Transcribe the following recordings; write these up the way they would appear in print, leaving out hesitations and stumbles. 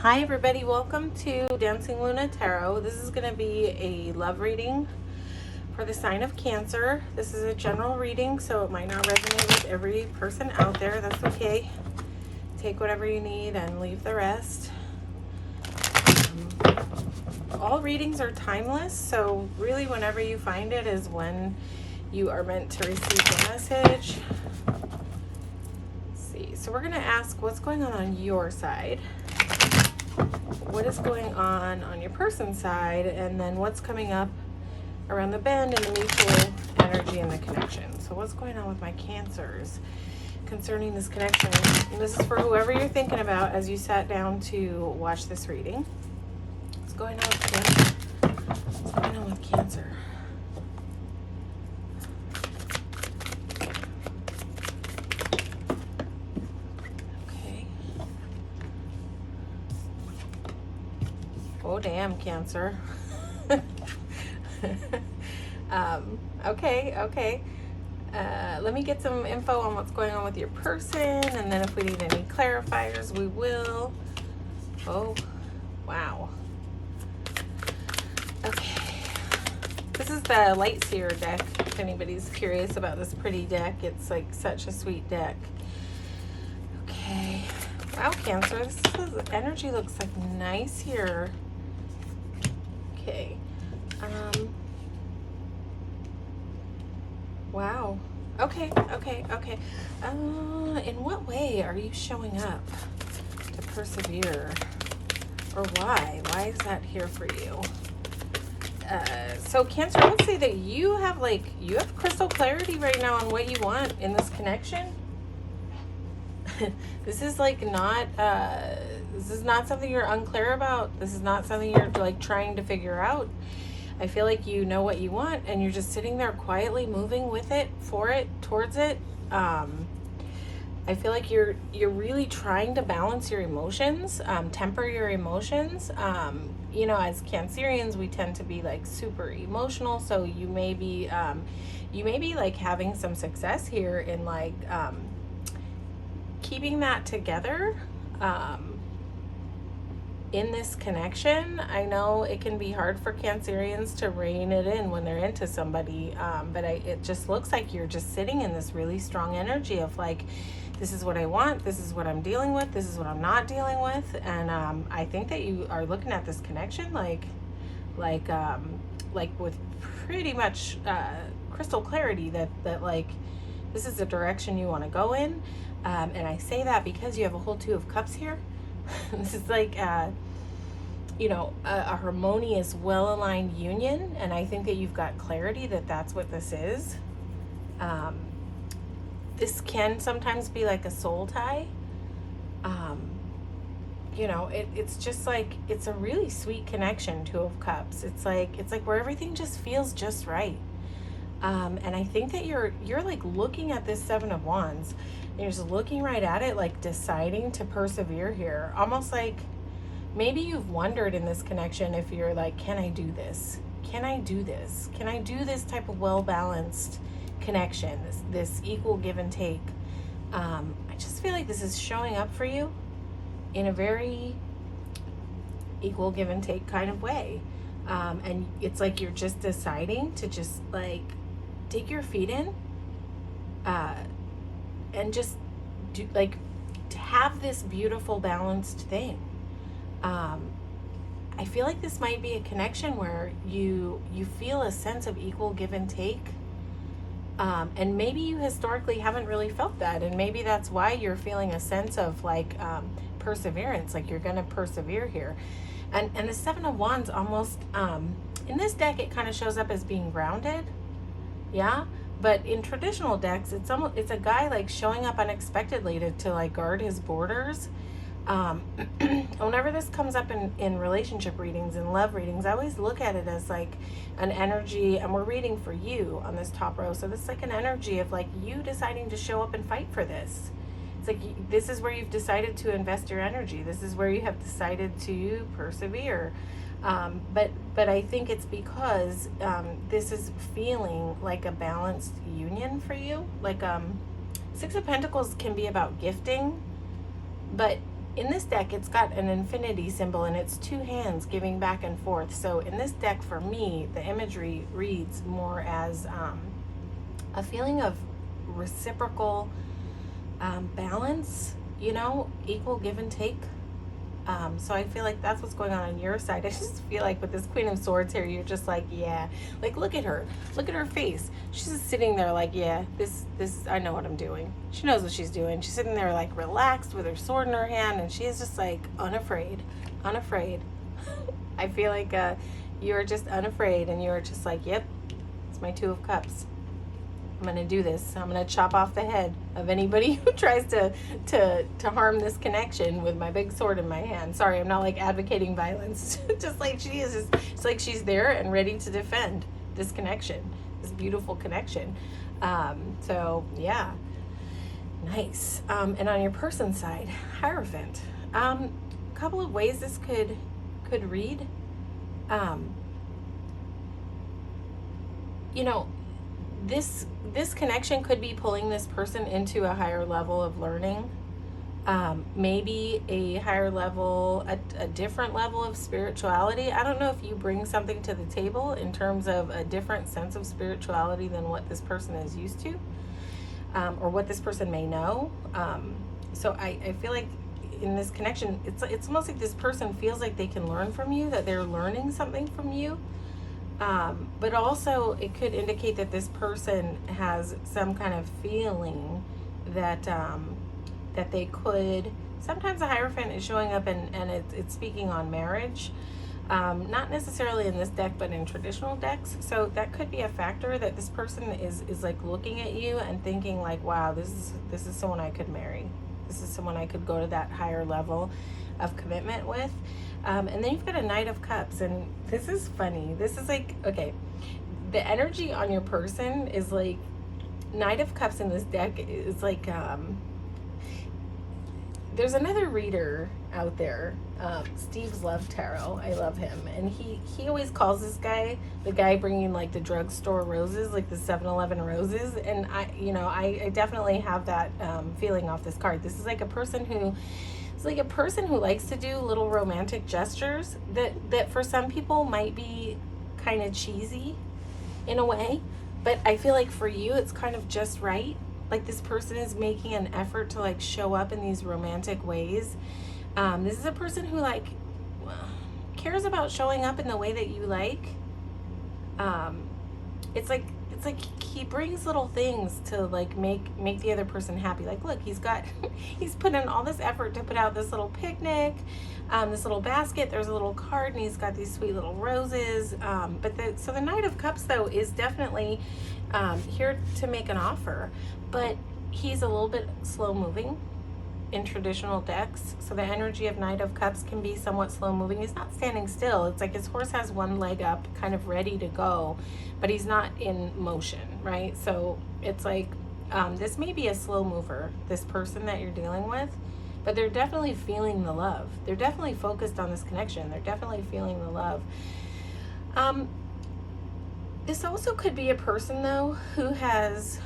Hi everybody, welcome to Dancing Luna Tarot. This is going to be a love reading for the sign of Cancer. This is a general reading, so it might not resonate with every person out there. That's okay. Take whatever you need and leave the rest. All readings are timeless, so really whenever you find it is when you are meant to receive the message. Let's see. So we're going to ask what's going on your side. What is going on your person's side, and then what's coming up around the bend in the mutual energy and the connection. So what's going on with my Cancers concerning this connection? And this is for whoever you're thinking about as you sat down to watch this reading. What's going on with Cancer? What's going on with Cancer? Oh, damn, Cancer. Okay. Let me get some info on what's going on with your person, and then if we need any clarifiers, we will. Oh, wow. Okay. This is the Light Seer deck, if anybody's curious about this pretty deck. It's like such a sweet deck. Okay. Wow, Cancer, this energy looks like nice here. Okay. Wow. Okay. In what way are you showing up to persevere? Or why? Why is that here for you? So Cancer, I would say that you have crystal clarity right now on what you want in this connection. This is this is not something you're unclear about. This is not something you're trying to figure out. I feel like you know what you want and you're just sitting there quietly moving with it, for it, towards it. I feel like you're really trying to balance your emotions, temper your emotions. You know, as Cancerians, we tend to be super emotional, so you may be having some success here in keeping that together in this connection. I know it can be hard for Cancerians to rein it in when they're into somebody, but it just looks like you're just sitting in this really strong energy of this is what I want, this is what I'm dealing with, this is what I'm not dealing with. And I think that you are looking at this connection with pretty much crystal clarity that this is the direction you want to go in. And I say that because you have a whole Two of Cups here. This is a harmonious, well-aligned union, and I think that you've got clarity that that's what this is. This can sometimes be like a soul tie. It's just it's a really sweet connection, Two of Cups. It's like where everything just feels just right. And I think that you're looking at this Seven of Wands, and you're just looking right at it, deciding to persevere here. Almost like maybe you've wondered in this connection if you're can I do this? Can I do this? Can I do this type of well-balanced connection? This equal give and take. I just feel like this is showing up for you in a very equal give and take kind of way. And it's you're just deciding to just dig your feet in, and just do to have this beautiful balanced thing. I feel like this might be a connection where you feel a sense of equal give and take, and maybe you historically haven't really felt that, and maybe that's why you're feeling a sense of perseverance, you're gonna persevere here. And the Seven of Wands almost in this deck, it kind of shows up as being grounded. Yeah, but in traditional decks, it's a guy showing up unexpectedly to guard his borders. Whenever this comes up in relationship readings and love readings, I always look at it as an energy, and we're reading for you on this top row, so this is an energy of you deciding to show up and fight for this. It's this is where you've decided to invest your energy. This is where you have decided to persevere. But I think it's because this is feeling like a balanced union for you. Six of Pentacles can be about gifting, but in this deck, it's got an infinity symbol and it's two hands giving back and forth. So in this deck, for me, the imagery reads more as a feeling of reciprocal balance, you know, equal give and take. So I feel like that's what's going on your side. I just feel like with this Queen of Swords here, you're just like, yeah, like look at her face. She's just sitting there like, yeah, this, I know what I'm doing. She knows what she's doing. She's sitting there like relaxed with her sword in her hand, and she is just like unafraid. I feel like you're just unafraid, and you're just like, yep, it's my Two of Cups. I'm going to do this. I'm going to chop off the head of anybody who tries to harm this connection with my big sword in my hand. Sorry, I'm not like advocating violence. Just like she is. It's like she's there and ready to defend this connection, this beautiful connection. So yeah, nice. And on your person side, Hierophant. A couple of ways this could read. You know, this connection could be pulling this person into a higher level of learning, maybe a higher level, a different level of spirituality. I don't know if you bring something to the table in terms of a different sense of spirituality than what this person is used to, or what this person may know. So I feel like in this connection, it's almost like this person feels like they can learn from you, that they're learning something from you. But also it could indicate that this person has some kind of feeling that that they could. Sometimes a Hierophant is showing up and it's speaking on marriage, not necessarily in this deck, but in traditional decks. So that could be a factor, that this person is like looking at you and thinking like, wow, this is someone I could marry. This is someone I could go to that higher level of commitment with. And then you've got a Knight of Cups, and this is funny. This is like, okay, the energy on your person is like, Knight of Cups in this deck is like, there's another reader out there, Steve's Love Tarot. I love him. And he always calls this guy, the guy bringing like the drugstore roses, like the 7-Eleven roses. And I definitely have that feeling off this card. This is like a person who, like a person who likes to do little romantic gestures that for some people might be kind of cheesy in a way, but I feel like for you it's kind of just right. Like this person is making an effort to like show up in these romantic ways. This is a person who like cares about showing up in the way that you like. It's like he brings little things to like make the other person happy. Like, look, he's put in all this effort to put out this little picnic, this little basket. There's a little card, and he's got these sweet little roses. So the Knight of Cups though is definitely here to make an offer, but he's a little bit slow moving in traditional decks. So the energy of Knight of Cups can be somewhat slow moving. He's not standing still. It's like his horse has one leg up, kind of ready to go, but he's not in motion, right? So it's like, this may be a slow mover, this person that you're dealing with, but they're definitely feeling the love. They're definitely focused on this connection. They're definitely feeling the love. This also could be a person though who has,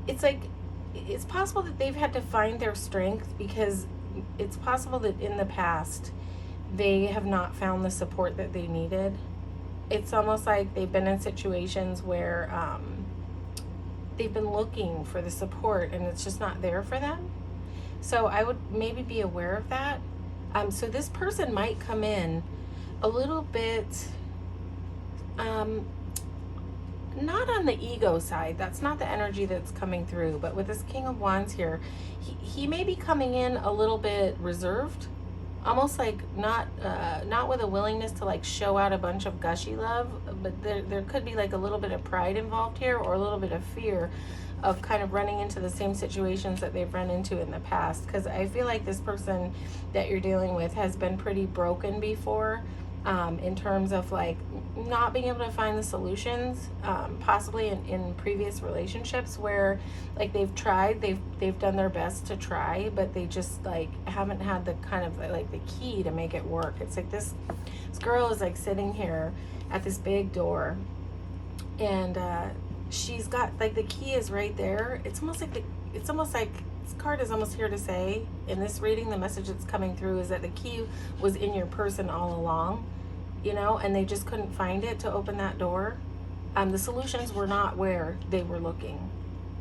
it's possible that they've had to find their strength, because it's possible that in the past they have not found the support that they needed. It's almost like they've been in situations where they've been looking for the support and it's just not there for them. So I would maybe be aware of that. So this person might come in a little bit, not on the ego side. That's not the energy that's coming through. But with this King of Wands here, he may be coming in a little bit reserved, almost like not with a willingness to like show out a bunch of gushy love, but there could be like a little bit of pride involved here, or a little bit of fear of kind of running into the same situations that they've run into in the past. Because I feel like this person that you're dealing with has been pretty broken before, in terms of like not being able to find the solutions, possibly in previous relationships where like they've tried, they've done their best to try, but they just like haven't had the kind of like the key to make it work. It's like this girl is like sitting here at this big door, and she's got like the key is right there. It's almost like this card is almost here to say, in this reading, the message that's coming through is that the key was in your person all along, you know, and they just couldn't find it to open that door. The solutions were not where they were looking.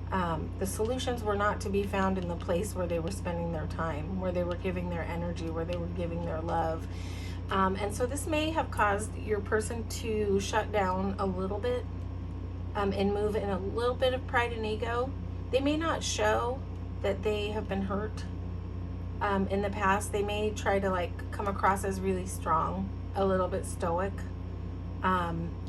The solutions were not to be found in the place where they were spending their time, where they were giving their energy, where they were giving their love. And so this may have caused your person to shut down a little bit, and move in a little bit of pride and ego. They may not show that they have been hurt in the past. They may try to like come across as really strong, a little bit stoic.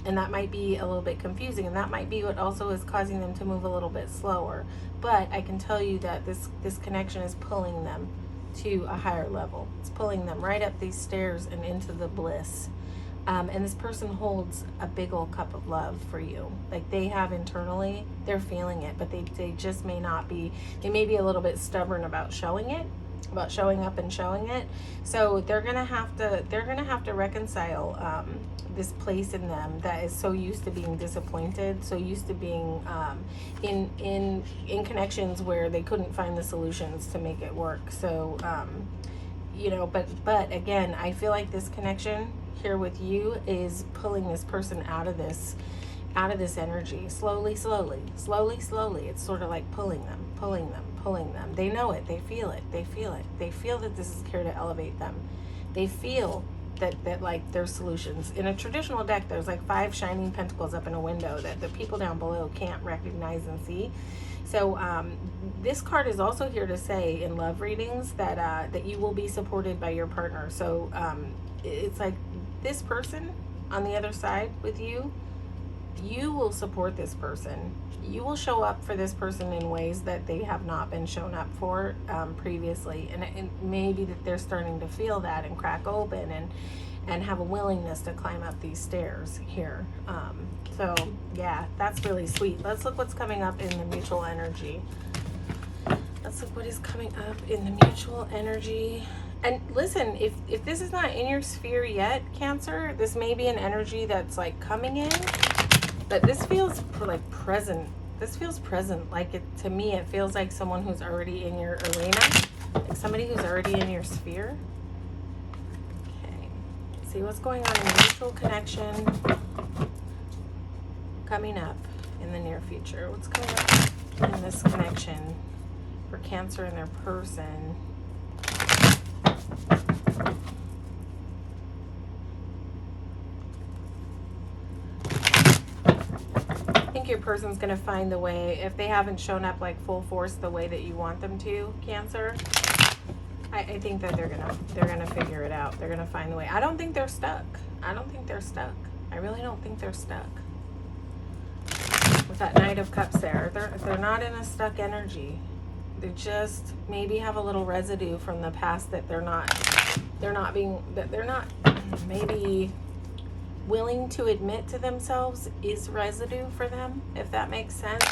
And that might be a little bit confusing, and that might be what also is causing them to move a little bit slower. But I can tell you that this connection is pulling them to a higher level. It's pulling them right up these stairs and into the bliss. And this person holds a big old cup of love for you. Like they have internally, they're feeling it, but they just may not be, they may be a little bit stubborn about showing it, about showing up and showing it. So they're gonna have to reconcile this place in them that is so used to being disappointed, so used to being in connections where they couldn't find the solutions to make it work. So you know, but again, I feel like this connection here with you is pulling this person out of this energy slowly. It's sort of like pulling them. They know it. They feel it. They feel that this is here to elevate them. They feel that like there's solutions. In a traditional deck, there's like 5 shining pentacles up in a window that the people down below can't recognize and see. So this card is also here to say in love readings that that you will be supported by your partner. So it's like this person on the other side with you, you will support this person. You will show up for this person in ways that they have not been shown up for previously. And maybe that they're starting to feel that and crack open and have a willingness to climb up these stairs here. So yeah, that's really sweet. Let's look what's coming up in the mutual energy. Let's look what is coming up in the mutual energy. And listen, if this is not in your sphere yet, Cancer, this may be an energy that's like coming in, but this feels like present. This feels present. Like it, to me, it feels like someone who's already in your arena, like somebody who's already in your sphere. Okay, see what's going on in the mutual connection coming up in the near future. What's coming up in this connection for Cancer and their person? I think your person's going to find the way, if they haven't shown up like full force the way that you want them to, Cancer. I think that they're gonna figure it out. They're gonna find the way. I don't think they're stuck. I really don't think they're stuck. With that Knight of Cups there, they're not in a stuck energy. They just maybe have a little residue from the past that they're not maybe willing to admit to themselves is residue for them, if that makes sense.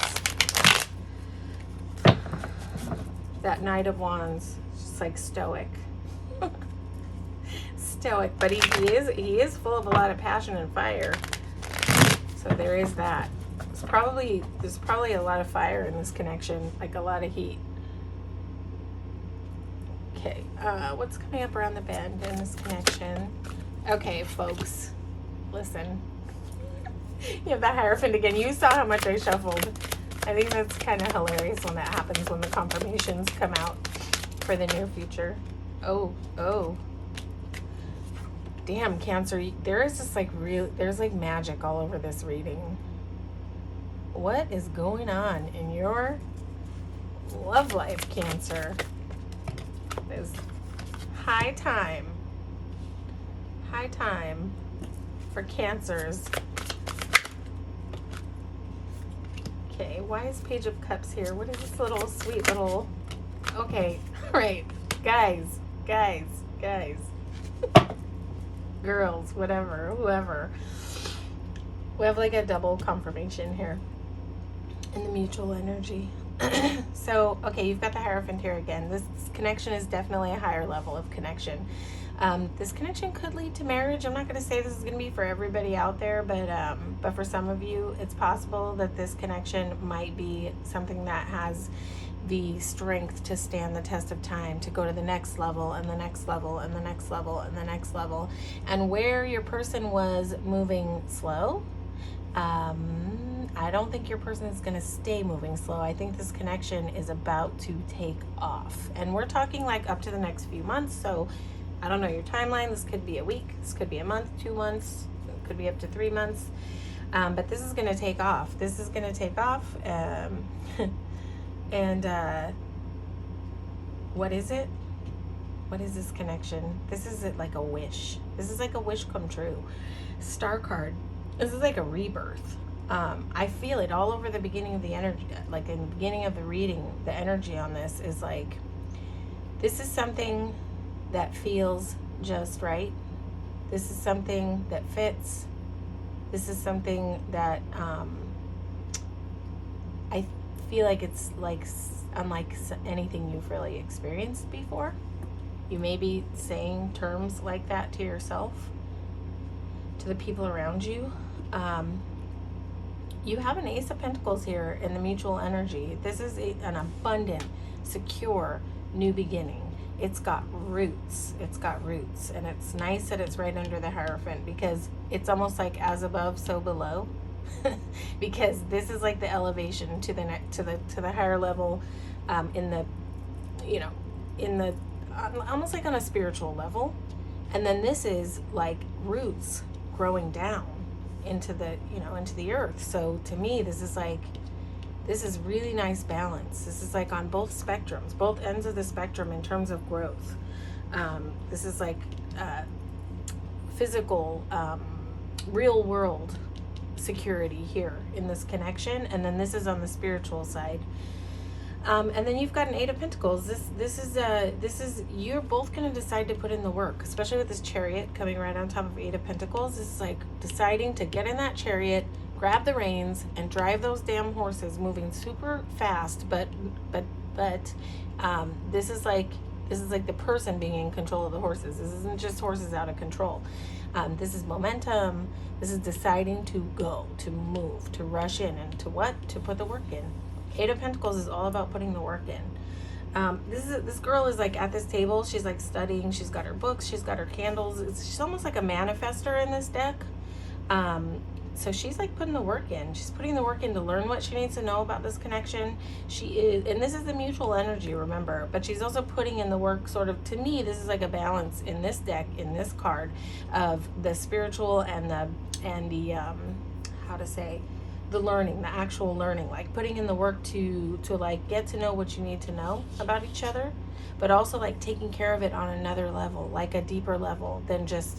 That Knight of Wands, just like stoic. Stoic, but he is full of a lot of passion and fire. So there is that. There's probably a lot of fire in this connection, like a lot of heat. Okay, what's coming up around the bend in this connection? Okay, folks, listen. You have the Hierophant again. You saw how much I shuffled. I think that's kind of hilarious when that happens, when the confirmations come out for the near future. Oh. Damn, Cancer, there is just like there's like magic all over this reading. What is going on in your love life, Cancer? It's high time for Cancers. Okay, why is Page of Cups here? What is this little sweet little... Okay, all right, guys. Girls, whatever, whoever. We have like a double confirmation here in the mutual energy. So, okay, you've got the Hierophant here again. This connection is definitely a higher level of connection. This connection could lead to marriage. I'm not going to say this is going to be for everybody out there, but for some of you, it's possible that this connection might be something that has the strength to stand the test of time, to go to the next level and the next level and the next level and the next level. And where your person was moving slow, I don't think your person is going to stay moving slow. I think this connection is about to take off. And we're talking like up to the next few months. So I don't know your timeline. This could be a week. This could be a month, 2 months. It could be up to 3 months. But this is going to take off. This is going to take off. And what is it? What is this connection? This is like a wish. This is like a wish come true. Star card. This is like a rebirth. I feel it all over the beginning of the energy. Like in the beginning of the reading, the energy on this is like, this is something that feels just right. This is something that fits. This is something that I feel like it's like unlike anything you've really experienced before. You may be saying terms like that to yourself, to the people around you. You have an Ace of Pentacles here in the mutual energy. This is an abundant, secure new beginning. It's got roots. It's got roots. And it's nice that it's right under the Hierophant, because it's almost like as above, so below. Because this is like the elevation to the higher level, in the, you know, in the almost like on a spiritual level. And then this is like roots growing down into the, you know, into the earth. So to me, this is really nice balance. This is like on both spectrums, both ends of the spectrum in terms of growth. This is like physical, real world security here in this connection, and then this is on the spiritual side. And then you've got an Eight of Pentacles. This is you're both going to decide to put in the work, especially with this Chariot coming right on top of Eight of Pentacles. This is like deciding to get in that chariot, grab the reins, and drive those damn horses moving super fast. But this is like the person being in control of the horses. This isn't just horses out of control. This is momentum. This is deciding to go, to move, to rush in, and to what? To put the work in. Eight of Pentacles is all about putting the work in. This girl is like at this table. She's like studying. She's got her books. She's got her candles. She's almost like a manifester in this deck. So she's like putting the work in. She's putting the work in to learn what she needs to know about this connection. She is, and this is the mutual energy, remember, but she's also putting in the work sort of, to me, this is like a balance in this deck, in this card, of the spiritual and the how to say, the learning, the actual learning, like putting in the work to like get to know what you need to know about each other, but also like taking care of it on another level, like a deeper level than just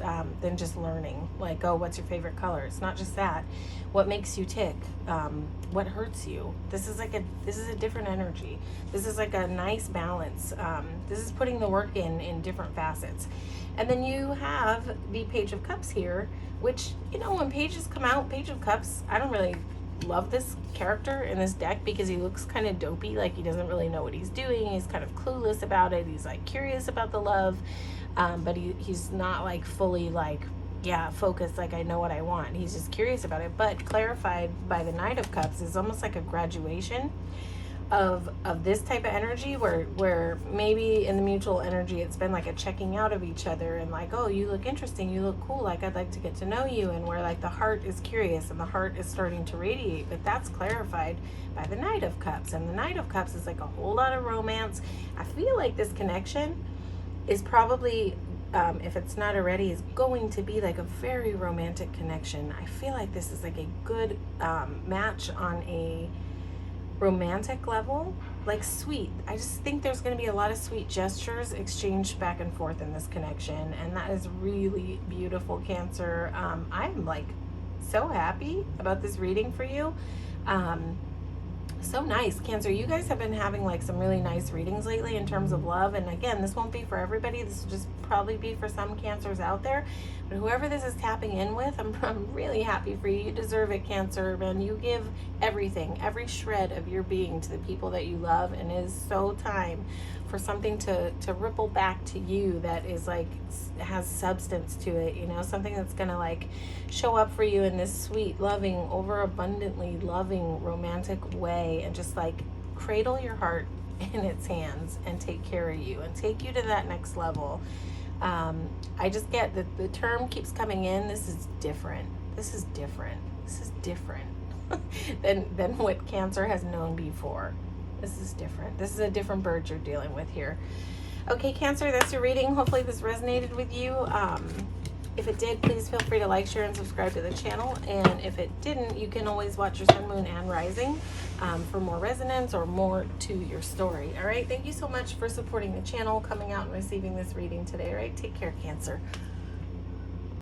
learning. Like, oh, what's your favorite color? It's not just that. What makes you tick? What hurts you? This is a different energy. This is like a nice balance. This is putting the work in different facets. And then you have the Page of Cups here, which, you know, when pages come out, Page of Cups, I don't really love this character in this deck because he looks kind of dopey, like he doesn't really know what he's doing. He's kind of clueless about it. He's like curious about the love, but he's not like fully like, yeah, focused, like I know what I want. He's just curious about it. But clarified by the Knight of Cups is almost like a graduation of this type of energy, where maybe in the mutual energy it's been like a checking out of each other, and like, oh, you look interesting, you look cool, like I'd like to get to know you, and where like the heart is curious and the heart is starting to radiate. But that's clarified by the Knight of Cups, and the Knight of Cups is like a whole lot of romance. I feel like this connection is probably, if it's not already, is going to be like a very romantic connection. I feel like this is like a good match on a romantic level, like sweet. I just think there's going to be a lot of sweet gestures exchanged back and forth in this connection, and that is really beautiful, Cancer. I'm like so happy about this reading for you. So nice, Cancer. You guys have been having like some really nice readings lately in terms of love, and again, this won't be for everybody. This will just probably be for some Cancers out there, but whoever this is tapping in with, I'm really happy for you. You deserve it, Cancer, man. You give everything, every shred of your being to the people that you love, and it is so time for something to ripple back to you that is like, has substance to it, you know, something that's gonna like show up for you in this sweet, loving, overabundantly loving, romantic way, and just like cradle your heart in its hands and take care of you and take you to that next level. I just get that the term keeps coming in. This is different. This is different. This is different than what Cancer has known before. This is different. This is a different bird you're dealing with here. Okay, Cancer, that's your reading. Hopefully this resonated with you. If it did, please feel free to like, share, and subscribe to the channel. And if it didn't, you can always watch your sun, moon, and rising for more resonance or more to your story. All right, thank you so much for supporting the channel, coming out and receiving this reading today. All right, take care, Cancer.